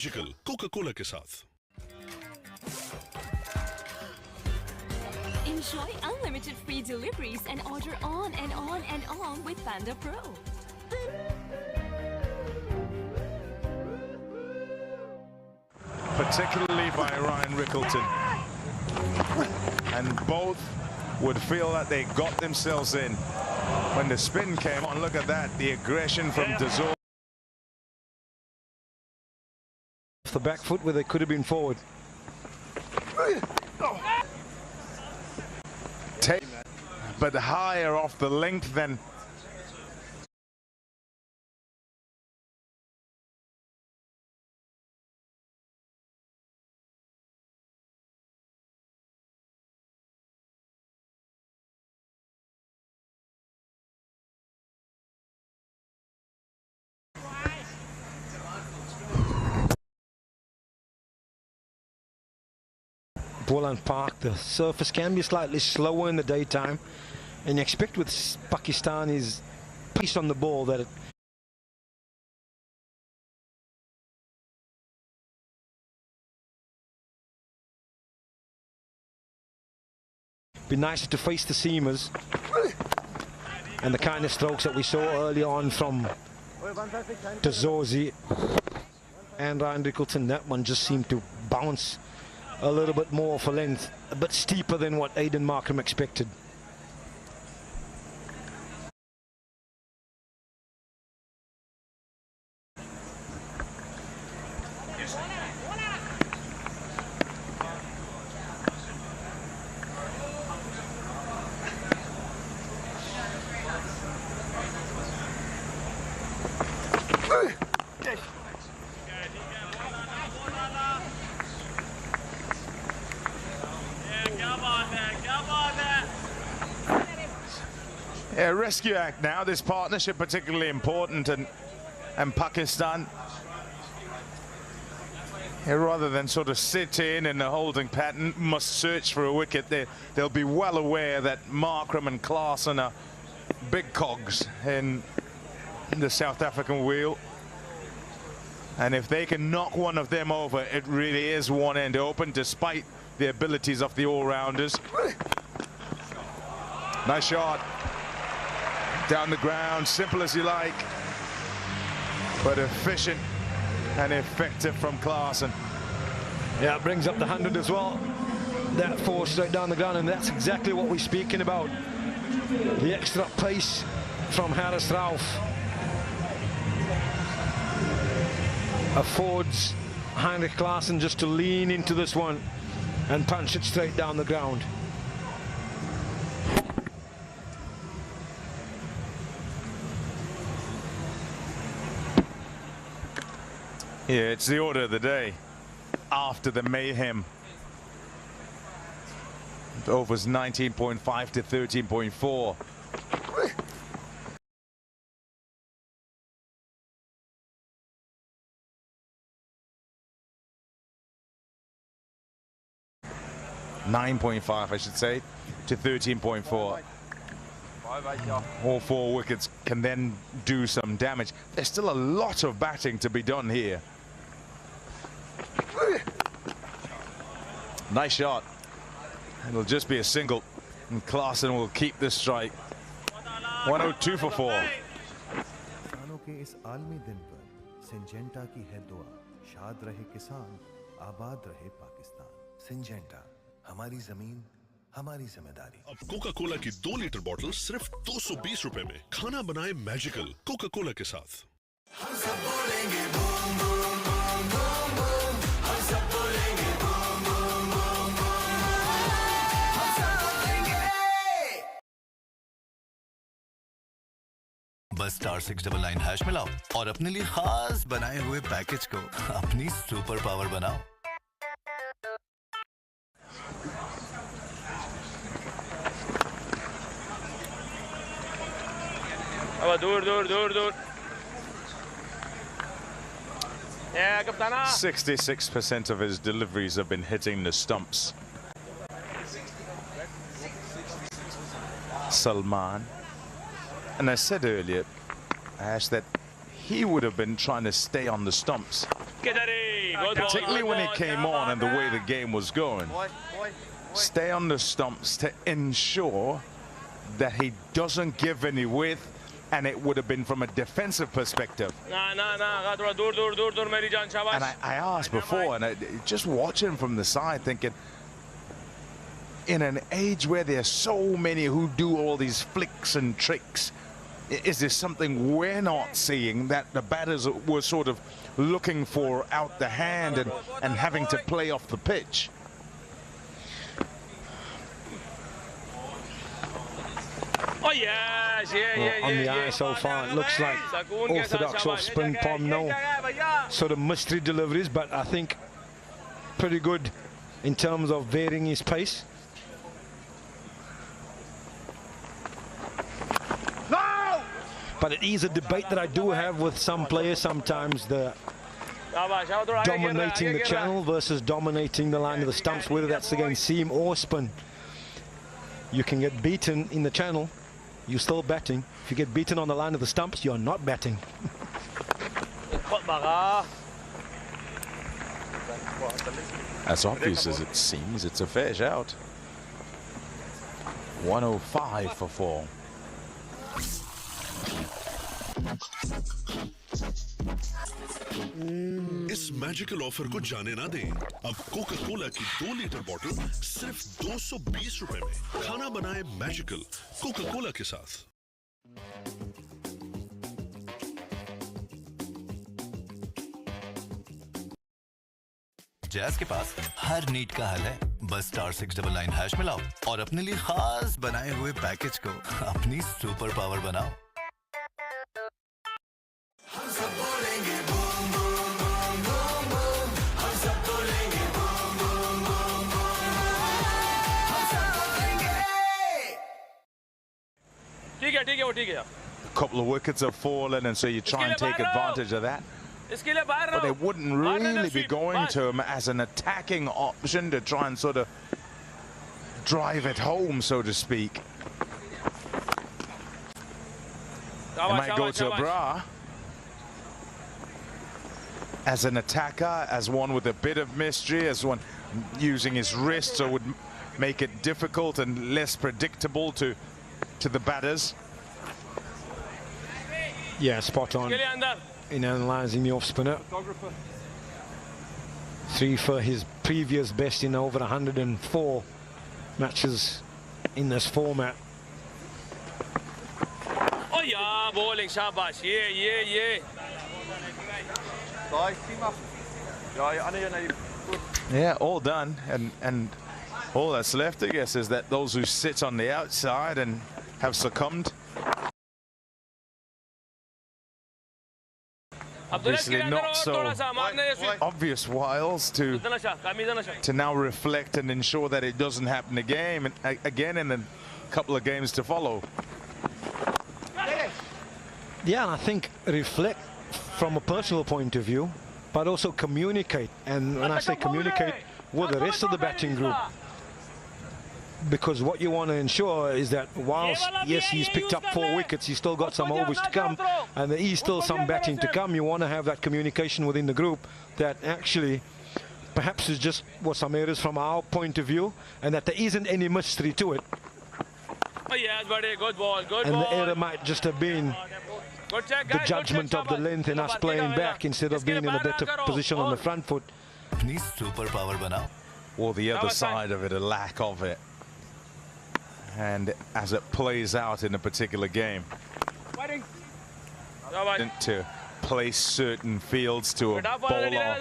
Coca Cola के साथ Enjoy unlimited free deliveries and order on and on and on with Panda Pro. Particularly by Ryan Rickleton. And both would feel that they got themselves in. When the spin came on, look at that, the aggression from TOUSIf. Off the back foot where they could have been forward. But higher off the length than Boland Park, the surface can be slightly slower in the daytime, and you expect with Pakistani's pace on the ball that it be nicer to face the seamers, and the kind of strokes that we saw early on from TOUSIf and Ryan Rickleton, that one just seemed to bounce a little bit more for length, a bit steeper than what Aiden Markham expected. Yeah, rescue act now. This partnership particularly important, and Pakistan, rather than sort of sit in a holding pattern, must search for a wicket. They'll be well aware that Markram and Klaasen are big cogs in the South African wheel, and if they can knock one of them over, it really is one end open, despite the abilities of the all-rounders. Nice shot. Down the ground, simple as you like, but efficient and effective from Klaasen. Yeah, it brings up the 100 as well. That force straight down the ground, and that's exactly what we're speaking about. The extra pace from Harris Rauf affords Heinrich Klaasen just to lean into this one and punch it straight down the ground. Yeah, it's the order of the day after the mayhem. The overs 19.5 to 13.4. .5, I should say, to 13.4. All four wickets can then do some damage. There's still a lot of batting to be done here. Nice shot. It'll just be a single, and Klaasen will keep this strike. 102 for 4. किसानों के इस आलमी दिन पर Syngenta की है दुआ, शाद रहे किसान, आबाद रहे पाकिस्तान। सिंजेंटा, हमारी जमीन, हमारी जिम्मेदारी। अब कोका-कोला की 2 लीटर बॉटल सिर्फ 220 रुपए में। खाना बनाए मैजिकल कोका-कोला के साथ। हम सब बोलेंगे boom boom boom boom boom, हम सब बोलेंगे बूम बूम बूम बूम, हम सब बोलेंगे। बस *699# मिलाओ और अपने लिए खास बनाए हुए पैकेज को अपनी सुपर पावर बनाओ। दूर दूर दूर दूर 66% of his deliveries have been hitting the stumps. Salman. And I said earlier, Ash, that he would have been trying to stay on the stumps. किधर ही particularly when he came on and the way the game was going. Stay on the stumps to ensure that he doesn't give any width, and it would have been from a defensive perspective. And I asked before, and just watching from the side, thinking, in an age where there's so many who do all these flicks and tricks, is there something we're not seeing that the batters were sort of looking for out the hand and having to play off the pitch? Oh yes, yeah. On the eye so far, it looks like orthodox off spin palm, no sort of mystery deliveries, but I think pretty good in terms of varying his pace. But it is a debate that I do have with some players sometimes, the dominating the channel versus dominating the line of the stumps, whether that's against seam or spin. You can get beaten in the channel, you're still batting. If you get beaten on the line of the stumps, you're not batting. As obvious as it seems, it's a fair shout. 105 for 4. इस magical offer को जाने ना दें। अब Coca Cola की 2 litre बोतल सिर्फ 220 रुपए में। खाना बनाए मैजिकल कोका कोला के साथ। जैज़ के पास हर नीड का हल है। बस *699# मिलाओ और अपने लिए खास बनाए हुए पैकेज को अपनी सुपर पावर बनाओ। ठीक है। A couple of wickets have fallen, and so you try and take advantage of that. But they wouldn't really be going to him as an attacking option to try and sort of drive it home, so to speak. They might go to Abra as an attacker, as one with a bit of mystery, as one using his wrist, so would make it difficult and less predictable to the batters. Yeah, spot on in analysing the off spinner. 3 for his previous best in over 104 matches in this format. Oh yeah, bowling, shabash. Yeah. Yeah, all done, and all that's left, I guess, is that those who sit on the outside and have succumbed. Obviously not so obvious Wiles to now reflect and ensure that it doesn't happen again in a couple of games to follow. Yeah, I think reflect from a personal point of view, but also communicate. And when I say communicate, with the rest of the batting group. Because what you want to ensure is that whilst, yes, he's picked up 4 wickets, he's still got some overs to come, and there is still some batting to come. You want to have that communication within the group that actually perhaps is just some errors from our point of view, and that there isn't any mystery to it. Oh yes, buddy, good ball. And the error might just have been the judgment of the length and us playing back instead of being in a better position on the front foot. Or the other side of it, a lack of it. And as it plays out in a particular game, to place certain fields to a bowler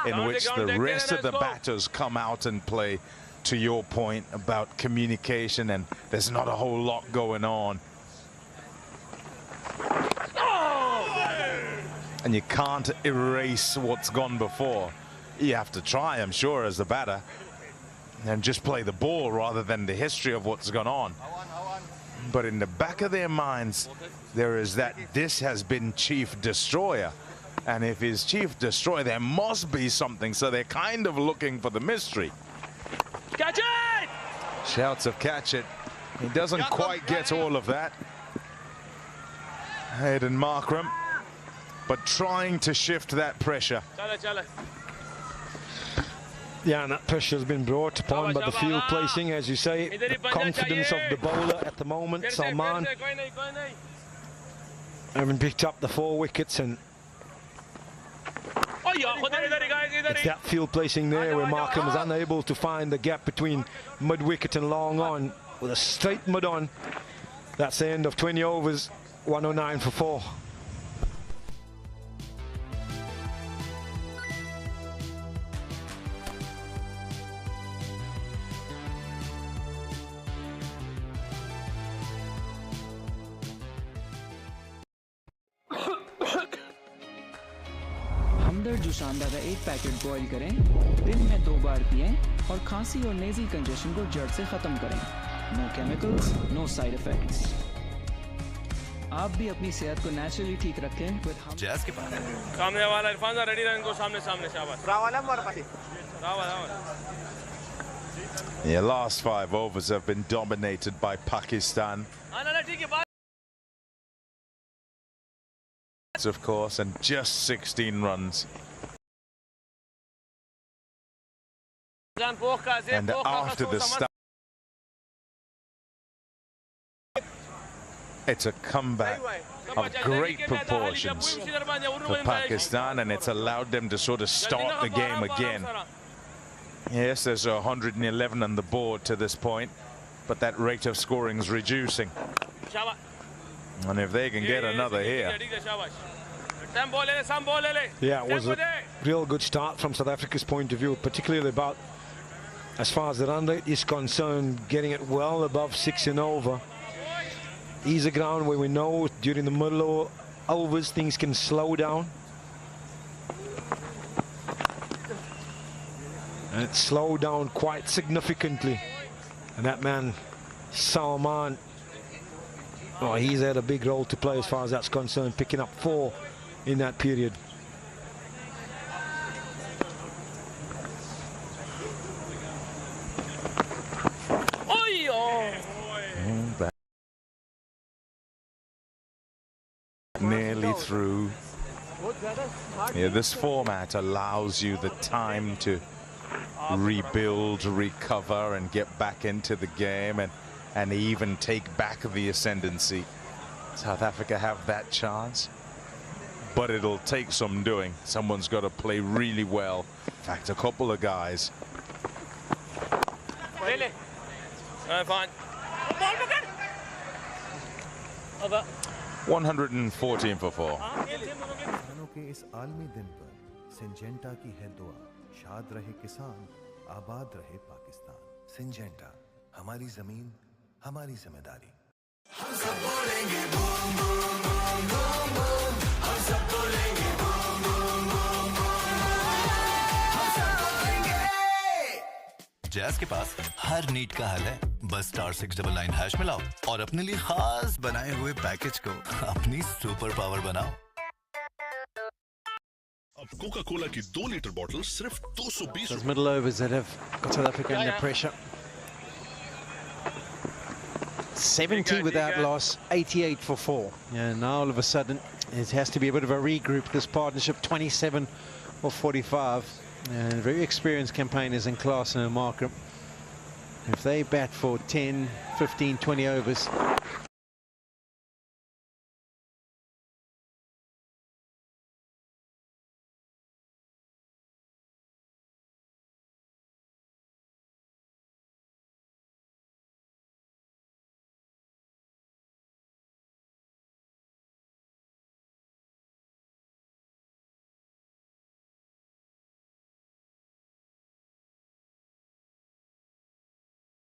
in which the rest of the batters come out and play, to your point about communication, and there's not a whole lot going on. And you can't erase what's gone before. You have to try, I'm sure, as the batter, and just play the ball rather than the history of what's gone on. But in the back of their minds, there is that this has been Chief Destroyer. And if he's Chief Destroyer, there must be something. So they're kind of looking for the mystery. Catch it! Shouts of catch it. He doesn't quite get all of that. Hayden Markram. but trying to shift that pressure. Yeah, and that pressure has been brought upon by the field placing, as you say, the confidence of the bowler at the moment. Salman having picked up the 4 wickets, and it's that field placing there where Markham is unable to find the gap between mid-wicket and long on with a straight mid on. That's the end of 20 overs, 109 for 4. हमदर्द जुशानदा का एक packet boil करें, दिन में 2 बार पिएं और खांसी और nasal congestion को जड़ से ख़त्म करें। No chemicals, no side effects. आप भी अपनी सेहत को नेचुरली ठीक रखें विद हम। जैस के पास सामने वाला इरफान रेडी रन को सामने शाबाश। The last 5 overs have been dominated by Pakistan, of course, and just 16 runs. And after the start, it's a comeback of great proportions for Pakistan, and it's allowed them to sort of start the game again. Yes, there's 111 on the board to this point, but that rate of scoring is reducing. And if they can get another here. Yeah, it was a real good start from South Africa's point of view, particularly about as far as the run rate is concerned, getting it well above 6 and over. Easy ground where we know during the middle overs things can slow down. And it slowed down quite significantly. And that man, Salman, oh, he's had a big role to play as far as that's concerned, picking up 4 in that period. Nearly through. Yeah, this format allows you the time to rebuild, recover, and get back into the game, and even take back the ascendancy. South Africa have that chance, but it'll take some doing. Someone's got to play really well. In fact, a couple of guys. Fine. 114 for 4. किसानों के इस आलमी दिन पर Syngenta की है दुआ, शाद रहे किसान, आबाद रहे पाकिस्तान। सिंजेंटा, हमारी जमीन, हमारी जिम्मेदारी। हम सब बोलेंगे boom boom boom boom boom, हम सब बोलेंगे बूम बूम बूम बूम, हम सब बोलेंगे। जैस के पास हर नीड का हल है, बस *699# मिलाओ और अपने लिए खास बनाए हुए पैकेज को अपनी सुपर पावर बनाओ। अब कोका कोला की 2 लीटर बॉटल सिर्फ 220 Those middle overs that have got South Africa under pressure. 70 without loss, 88 for 4. Yeah, now all of a sudden it has to be a bit of a regroup, this partnership. 27 or 45, and very experienced campaigners in Klaasen and Markham. If they bat for 10, 15, 20 overs,